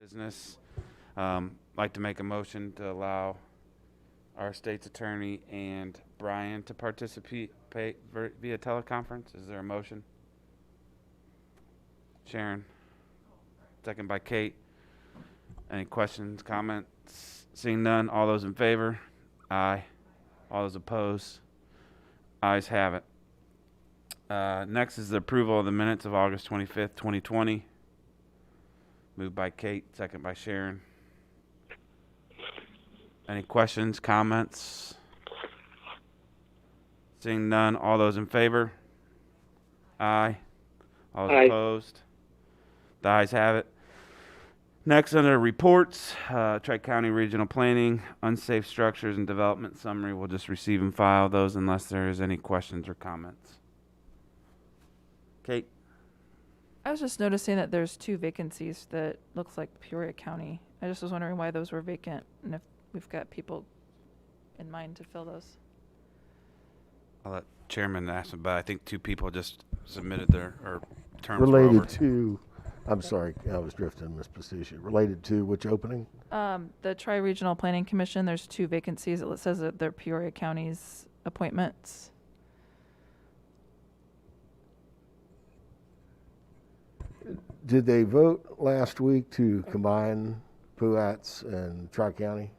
Business. Like to make a motion to allow our state's attorney and Brian to participate via teleconference. Is there a motion? Sharon, second by Kate. Any questions, comments? Seeing none, all those in favor? Aye. All those opposed? Ayes have it. Next is the approval of the minutes of August 25th, 2020. Moved by Kate, second by Sharon. Any questions, comments? Seeing none, all those in favor? Aye. All those Aye. opposed? The ayes have it. Next, under reports, Tri-County Regional Planning, unsafe structures and development summary. We'll just receive and file those unless there is any questions or comments. Kate? I was just noticing that there's 2 vacancies that looks like Peoria County. I just was wondering why those were vacant and if we've got people in mind to fill those. I'll let Chairman ask, but I think 2 people just submitted their terms were over. Related to, I'm sorry, I was drifting, Ms. Pasticia. Related to which opening? The Tri-Regional Planning Commission, there's 2 vacancies. It says that they're Peoria County's appointments. Did they vote last week to combine Puats and Tri-County?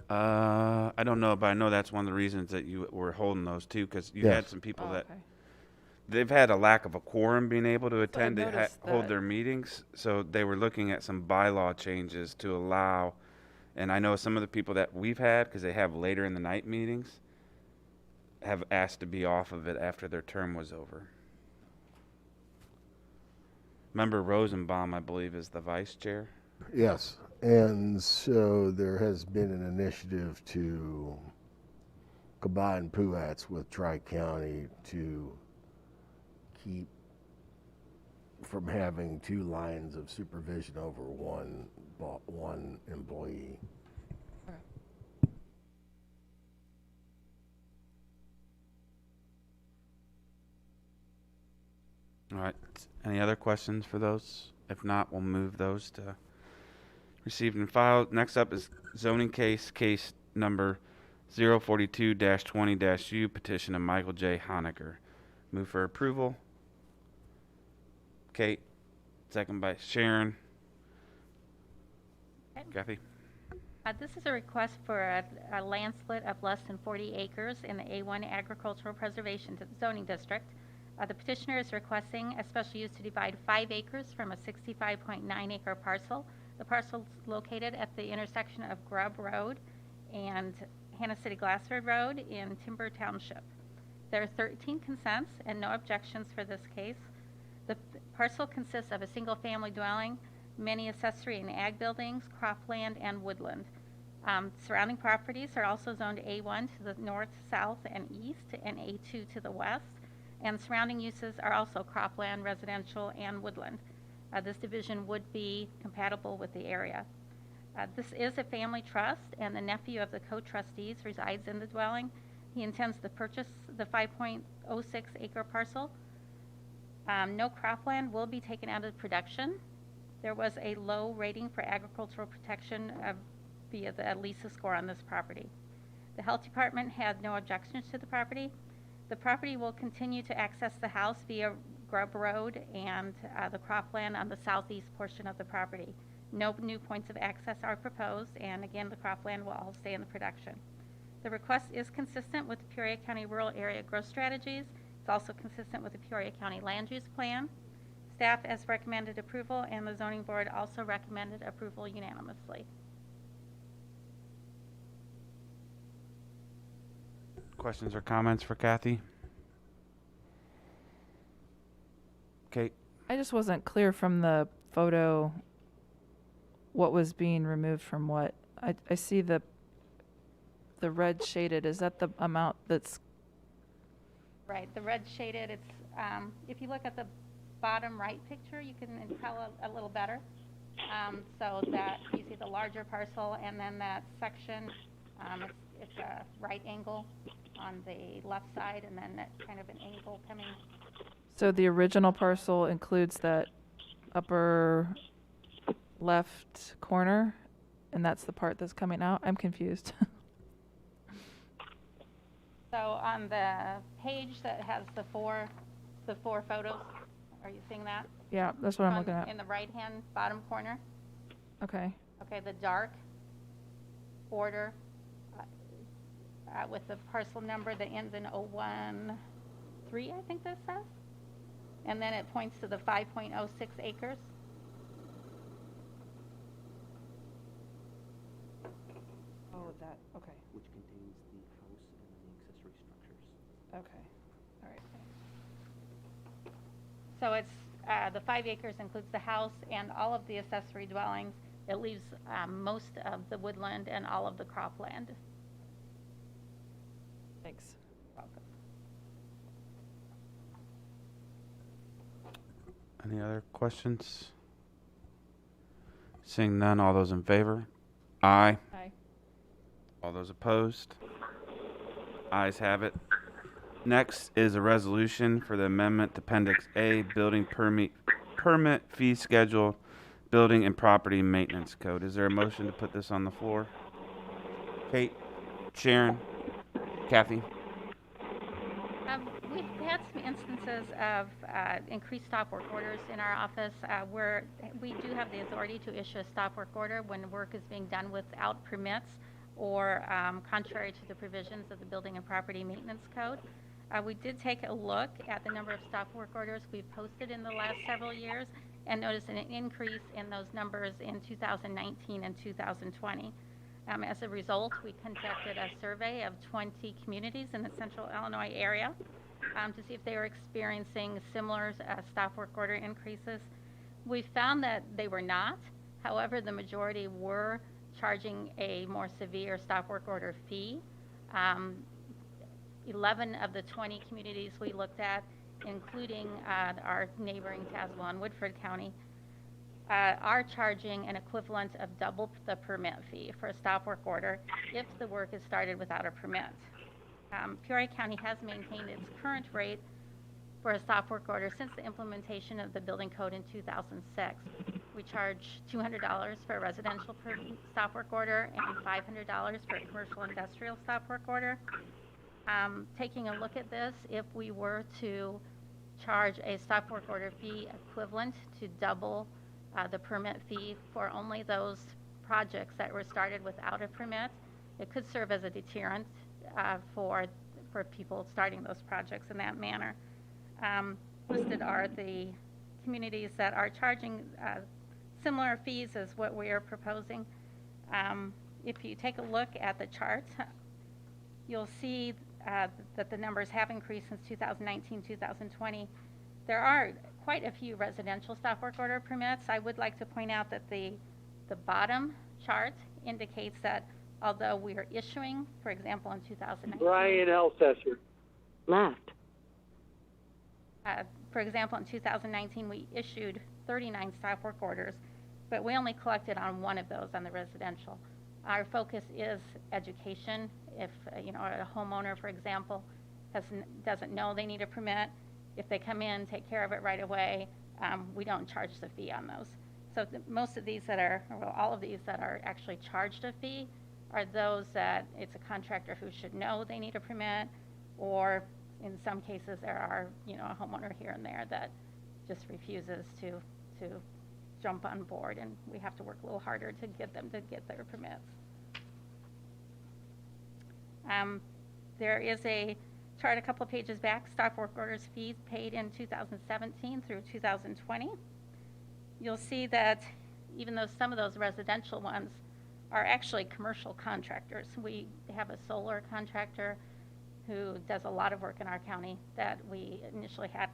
I don't know, but I know that's one of the reasons that you were holding those 2, because you had Yes. some people Oh, that okay. they've had a lack of a quorum being able to attend to noticed hold that. their meetings, so they were looking at some bylaw changes to allow. And I know some of the people that we've had, because they have later in the night meetings, have asked to be off of it after their term was over. Member Rosenbaum, I believe, is the vice chair. Yes. And so there has been an initiative to combine Puats with Tri-County to keep from having 2 lines of supervision over one employee. All right. Any other questions for those? If not, we'll move those to received and filed. Next up is zoning case number 042-20-U, petition of Michael J. Honecker. Move for approval. Kate, second by Sharon. Okay. Kathy? This is a request for a land split of less than 40 acres in the A1 Agricultural Preservation Zoning District. The petitioner is requesting a special use to divide 5 acres from a 65.9 acre parcel. The parcel is located at the intersection of Grubb Road and Hannah City Glassford Road in Timber Township. There are 13 consents and no objections for this case. The parcel consists of a single-family dwelling, many accessory and ag buildings, cropland, and woodland. Surrounding properties are also zoned A1 to the north, south, and east, and A2 to the west. And surrounding uses are also cropland, residential, and woodland. This division would be compatible with the area. This is a family trust, and the nephew of the co-trustees resides in the dwelling. He intends to purchase the 5.06 acre parcel. No cropland will be taken out of production. There was a low rating for agricultural protection via the LISA score on this property. The health department had no objections to the property. The property will continue to access the house via Grubb Road and the cropland on the southeast portion of the property. No new points of access are proposed, and again, the cropland will all stay in the production. The request is consistent with the Peoria County Rural Area Growth Strategies. It's also consistent with the Peoria County Land Use Plan. Staff has recommended approval, and the zoning board also recommended approval unanimously. Questions or comments for Kathy? Kate? I just wasn't clear from the photo what was being removed from what. I see the red shaded. Is that the amount that's... Right, the red shaded, it's, if you look at the bottom right picture, you can tell a little better. So that you see the larger parcel, and then that section, it's a right angle on the left side, and then that kind of an angle coming So the original parcel includes that upper left corner, and that's the part that's coming out? I'm confused. So on the page that has the four photos, are you seeing that? Yeah, that's what I'm On- looking at. In the right-hand bottom corner? Okay. Okay, the dark border with the parcel number that ends in 013, I think this says. And then it points to the 5.06 acres. Oh, that, okay, which contains the house and then the accessory structures. okay. All right. So it's, the 5 acres includes the house and all of the accessory dwellings. It leaves most of the woodland and all of the cropland. Thanks. Welcome. Any other questions? Seeing none, all those in favor? Aye. Aye. All those opposed? Ayes have it. Next is a resolution for the amendment to Appendix A, Building Permit Fee Schedule, Building and Property Maintenance Code. Is there a motion to put this on the floor? Kate, Sharon, Kathy? We've had some instances of increased stop work orders in our office where we do have the authority to issue a stop work order when work is being done without permits or contrary to the provisions of the Building and Property Maintenance Code. We did take a look at the number of stop work orders we've posted in the last several years and noticed an increase in those numbers in 2019 and 2020. As a result, we conducted a survey of 20 communities in the central Illinois area to see if they were experiencing similar stop work order increases. We found that they were not. However, the majority were charging a more severe stop work order fee. 11 of the 20 communities we looked at, including our neighboring Tazewell and Woodford County, are charging an equivalent of double the permit fee for a stop work order if the work is started without a permit. Peoria County has maintained its current rate for a stop work order since the implementation of the building code in 2006. We charge $200 for a residential stop work order and $500 for a commercial industrial stop work order. Taking a look at this, if we were to charge a stop work order fee equivalent to double the permit fee for only those projects that were started without a permit, it could serve as a deterrent for people starting those projects in that manner. Listed are the communities that are charging similar fees as what we are proposing. If you take a look at the charts, you'll see that the numbers have increased since 2019, 2020. There are quite a few residential stop work order permits. I would like to point out that the bottom chart indicates that although we are issuing, for example, in 2019. Brian Elsesser. Left. For example, in 2019, we issued 39 stop work orders, but we only collected on one of those on the residential. Our focus is education. If a homeowner, for example, doesn't know they need a permit, if they come in, take care of it right away, we don't charge the fee on those. So most of these that are, well, all of these that are actually charged a fee are those that it's a contractor who should know they need a permit, or in some cases there are, a homeowner here and there that just refuses to jump on board, and we have to work a little harder to get them to get their permits. There is a chart a couple of pages back, stop work orders fees paid in 2017 through 2020. You'll see that even though some of those residential ones are actually commercial contractors, we have a solar contractor who does a lot of work in our county that we initially had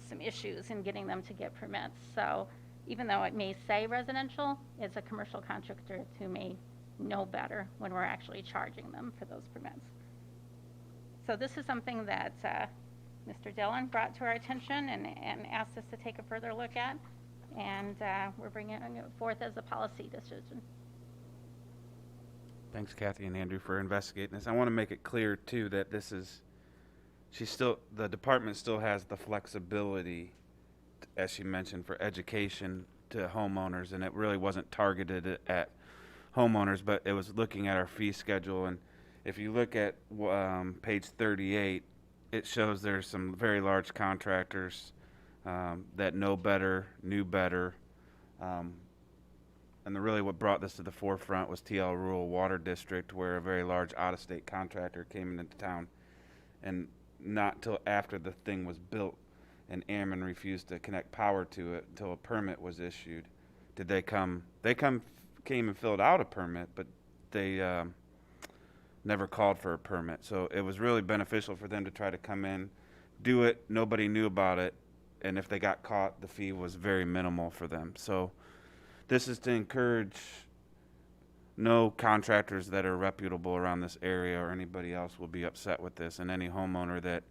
some issues in getting them to get permits. So even though it may say residential, it's a commercial contractor who may know better when we're actually charging them for those permits. So this is something that Mr. Dillon brought to our attention and asked us to take a further look at, and we're bringing it forth as a policy decision. Thanks, Kathy and Andrew, for investigating this. I want to make it clear, too, that this is the department still has the flexibility, as she mentioned, for education to homeowners, and it really wasn't targeted at homeowners, but it was looking at our fee schedule. And if you look at page 38, it shows there's some very large contractors that know better, knew better. And really what brought this to the forefront was TL Rural Water District, where a very large out-of-state contractor came into town. And not till after the thing was built and Airmen refused to connect power to it until a permit was issued did they came and filled out a permit, but they never called for a permit. So it was really beneficial for them to try to come in, do it. Nobody knew about it, and if they got caught, the fee was very minimal for them. So this is to encourage no contractors that are reputable around this area or anybody else will be upset with this, and any homeowner that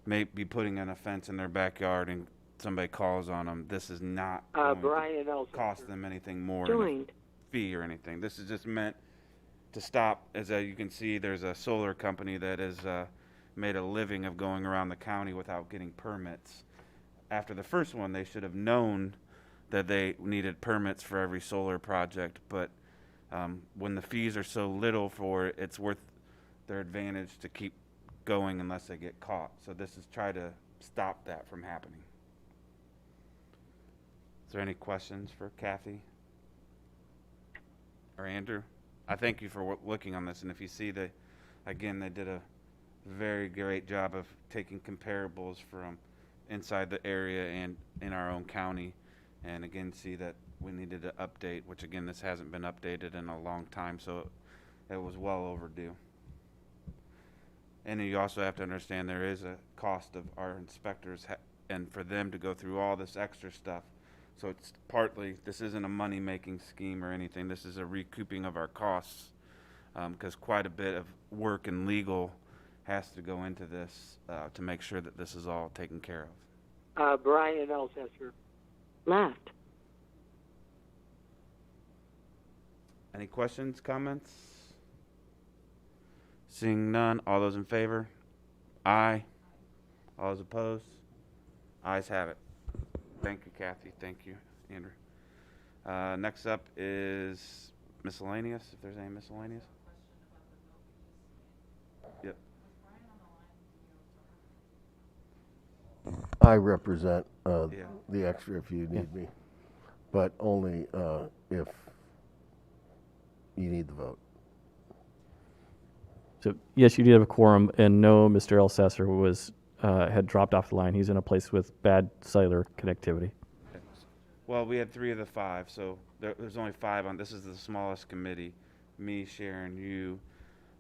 may be putting in a fence in their backyard and somebody calls on them, this is not going Brian to Elsa cost them anything more in a joined. fee or anything. This is just meant to stop. As you can see, there's a solar company that has made a living of going around the county without getting permits. After the first one, they should have known that they needed permits for every solar project, but when the fees are so little for it, it's worth their advantage to keep going unless they get caught. So this is try to stop that from happening. Is there any questions for Kathy or Andrew? I thank you for looking on this, and if you see again, they did a very great job of taking comparables from inside the area and in our own county, and again, see that we needed to update, which again, this hasn't been updated in a long time, so it was well overdue. And you also have to understand there is a cost of our inspectors and for them to go through all this extra stuff. So it's partly, this isn't a money-making scheme or anything. This is a recouping of our costs, because quite a bit of work and legal has to go into this to make sure that this is all taken care of. Brian Elsesser. Left. Any questions, comments? Seeing none, all those in favor? Aye. All those opposed? Ayes have it. Thank you, Kathy. Thank you, Andrew. Next up is miscellaneous, if there's any miscellaneous. Yep. I represent Yeah. the extra if you need me, but only if you need the vote. So yes, you did have a quorum, and no, Mr. Elsesser was had dropped off the line. He's in a place with bad cellular connectivity. Well, we had 3 of the 5, so there's only 5 on. This is the smallest committee. Me, Sharon, you,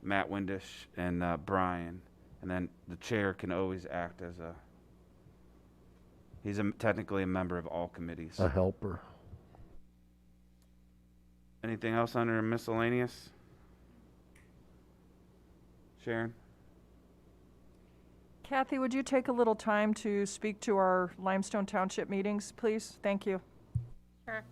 Matt Windish, and Brian. And then the chair can always act as he's technically a member of all committees. A helper. Anything else under miscellaneous? Sharon? Kathy, would you take a little time to speak to our Limestone Township meetings, please? Thank you. Sure.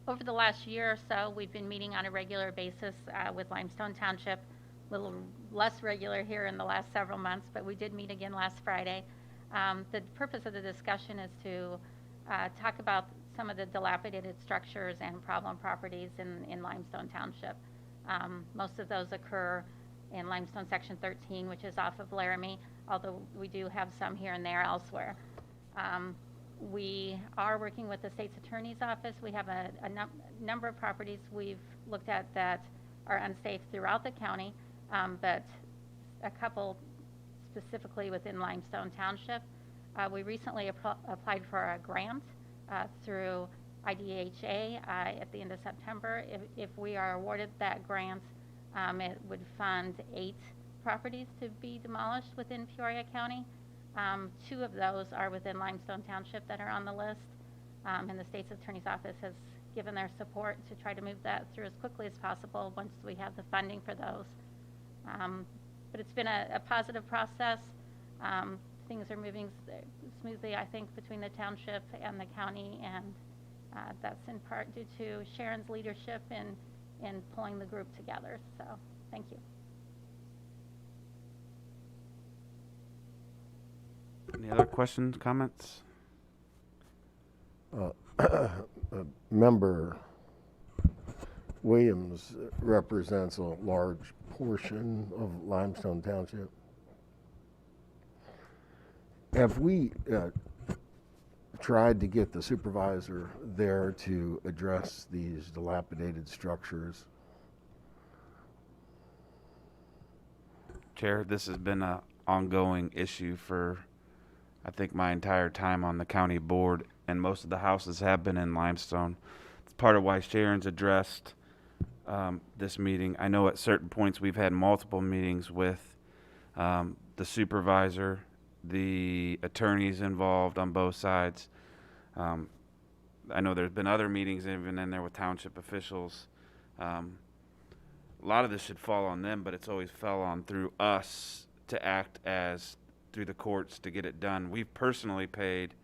Over the last year or so, we've been meeting on a regular basis with Limestone Township, a little less regular here in the last several months, but we did meet again last Friday. The purpose of the discussion is to talk about some of the dilapidated structures and problem properties in Limestone Township. Most of those occur in Limestone Section 13, which is off of Laramie, although we do have some here and there elsewhere. We are working with the state's attorney's office. We have a number of properties we've looked at that are unsafe throughout the county, but a couple specifically within Limestone Township. We recently applied for a grant through IDHA at the end of September. If we are awarded that grant, it would fund 8 properties to be demolished within Peoria County. 2 of those are within Limestone Township that are on the list, and the state's attorney's office has given their support to try to move that through as quickly as possible once we have the funding for those. But it's been a positive process. Things are moving smoothly, I think, between the township and the county, and that's in part due to Sharon's leadership in pulling the group together. So, thank you. Any other questions, comments? Member Williams represents a large portion of Limestone Township. Have we tried to get the supervisor there to address these dilapidated structures? Chair, this has been an ongoing issue for, I think, my entire time on the county board, and most of the houses have been in limestone. It's part of why Sharon's addressed this meeting. I know at certain points we've had multiple meetings with the supervisor, the attorneys involved on both sides. I know there's been other meetings even in there with township officials. A lot of this should fall on them, but it's always fell on through us to act as through the courts to get it done. We've personally paid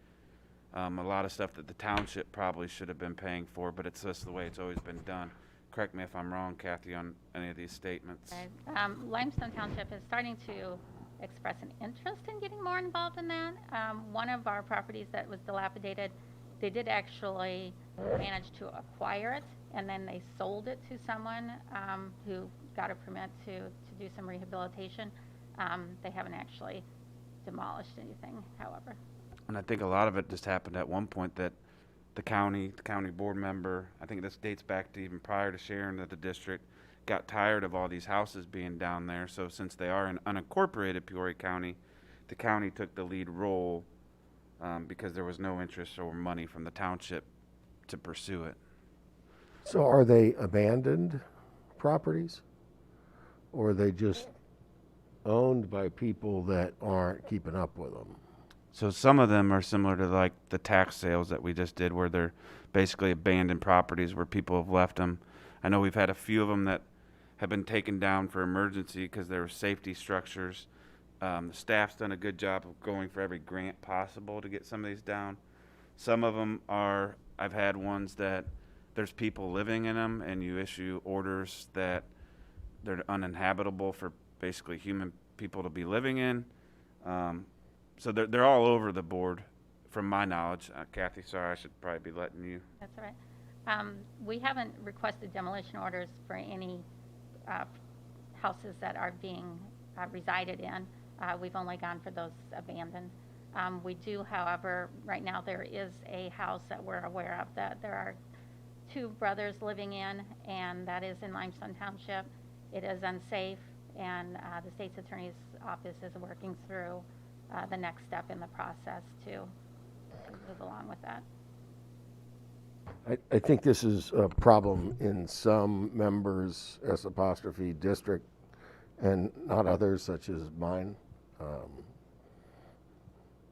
a lot of stuff that the township probably should have been paying for, but it's just the way it's always been done. Correct me if I'm wrong, Kathy, on any of these statements. Right. Limestone Township is starting to express an interest in getting more involved in that. One of our properties that was dilapidated, they did actually manage to acquire it, and then they sold it to someone who got a permit to do some rehabilitation. They haven't actually demolished anything, however. And I think a lot of it just happened at one point that the county board member, I think this dates back to even prior to Sharon, that the district got tired of all these houses being down there. So since they are in unincorporated Peoria County, the county took the lead role because there was no interest or money from the township to pursue it. So are they abandoned properties? Or are they just owned by people that aren't keeping up with them? So some of them are similar to like the tax sales that we just did, where they're basically abandoned properties where people have left them. I know we've had a few of them that have been taken down for emergency because there were safety structures. The staff's done a good job of going for every grant possible to get some of these down. Some of them are, I've had ones that there's people living in them and you issue orders that they're uninhabitable for basically human people to be living in. So they're all over the board, from my knowledge. Kathy, sorry, I should probably be letting you. That's all right. We haven't requested demolition orders for any houses that are being resided in. We've only gone for those abandoned. We do, however, right now there is a house that we're aware of that there are two brothers living in, and that is in Limestone Township. It is unsafe, and the state's attorney's office is working through the next step in the process to move along with that. I think this is a problem in some members' S' district and not others, such as mine.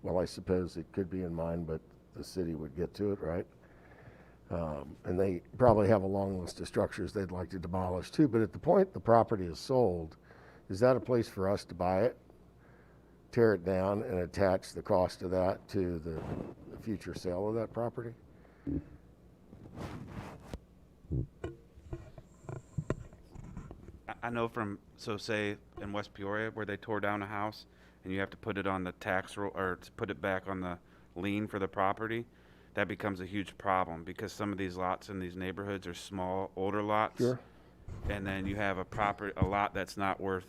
Well, I suppose it could be in mine, but the city would get to it, right? And they probably have a long list of structures they'd like to demolish too, but at the point the property is sold, is that a place for us to buy it, tear it down, and attach the cost of that to the future sale of that property? I know from, so say in West Peoria where they tore down a house and you have to put it on the tax roll or to put it back on the lien for the property, that becomes a huge problem because some of these lots in these neighborhoods are small, older lots. Sure. And then you have a lot that's not worth,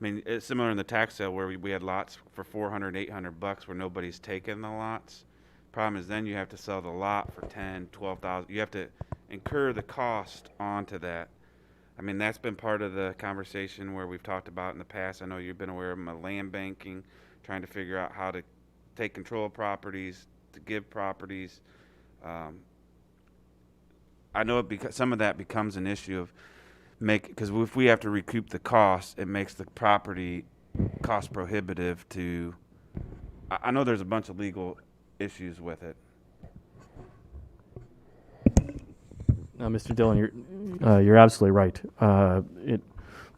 I mean, it's similar in the tax sale where we had lots for $400, $800 where nobody's taken the lots. Problem is then you have to sell the lot for $10,000, $12,000. You have to incur the cost onto that. I mean, that's been part of the conversation where we've talked about in the past. I know you've been aware of my land banking, trying to figure out how to take control of properties, to give properties. I know some of that becomes an issue of because if we have to recoup the cost, it makes the property cost prohibitive to. I know there's a bunch of legal issues with it. Now, Mr. Dillon, you're absolutely right.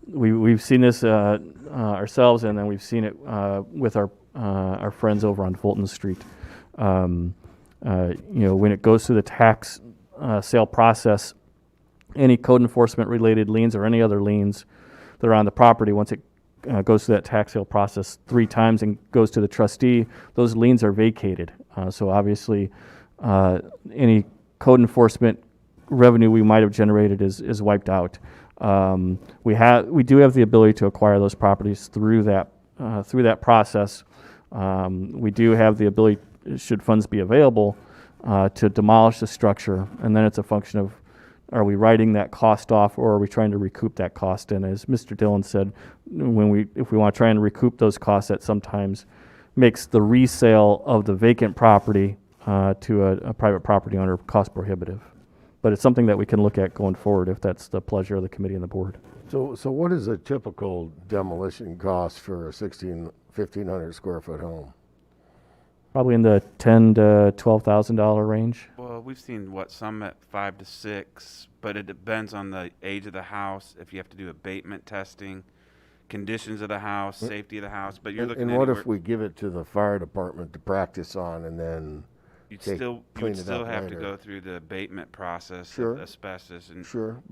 We've seen this ourselves, and then we've seen it with our friends over on Fulton Street. When it goes through the tax sale process, any code enforcement related liens or any other liens that are on the property, once it goes through that tax sale process 3 times and goes to the trustee, those liens are vacated. So obviously, any code enforcement revenue we might have generated is wiped out. We do have the ability to acquire those properties through that process. We do have the ability, should funds be available, to demolish the structure, and then it's a function of, are we writing that cost off, or are we trying to recoup that cost? And as Mr. Dillon said, if we want to try and recoup those costs, that sometimes makes the resale of the vacant property to a private property owner cost prohibitive. But it's something that we can look at going forward if that's the pleasure of the committee and the board. So what is a typical demolition cost for a 1,500 square foot home? Probably in the $10,000 to $12,000 range. Well, we've seen some at 5 to 6, but it depends on the age of the house. If you have to do abatement testing, conditions of the house, safety of the house. But you're looking And at what if anywhere- we give it to the fire department to practice on, and then you'd take- still clean you'd it still up have to later? go through the abatement process Sure. of asbestos, and Sure,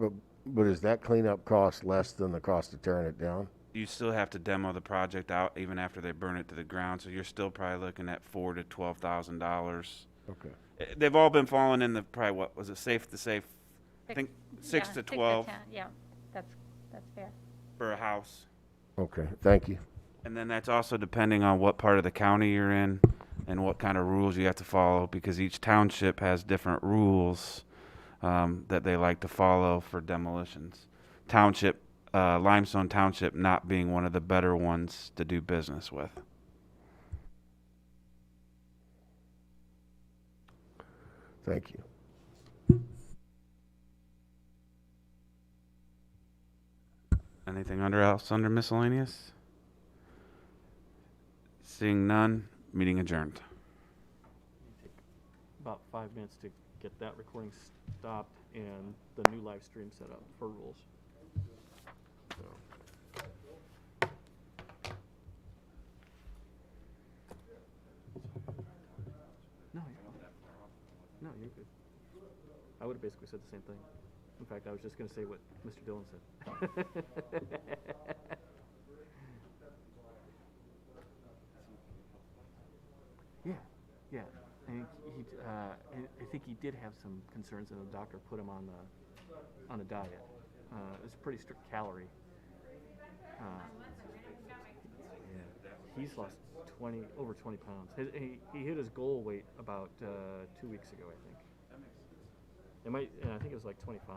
but is that cleanup cost less than the cost of tearing it down? you still have to demo the project out even after they burn it to the ground. So you're still probably looking at $4,000 to $12,000. Okay. They've all been falling in the probably what was it safe to safe? I think 6 Yeah, to 12 10, yeah, that's fair. for a house. Okay, thank you. And then that's also depending on what part of the county you're in and what kind of rules you have to follow, because each township has different rules that they like to follow for demolitions. Limestone Township not being one of the better ones to do business with. Thank you. Anything under miscellaneous? Seeing none, meeting adjourned. About 5 minutes to get that recording stopped and the new live stream set up for rules. No, you're good. I would have basically said the same thing. In fact, I was just going to say what Mr. Dillon said. Yeah. I think he did have some concerns, and the doctor put him on a diet. It's a pretty strict calorie. He's lost over 20 pounds. He hit his goal weight about 2 weeks ago, I think. I think it was like 25.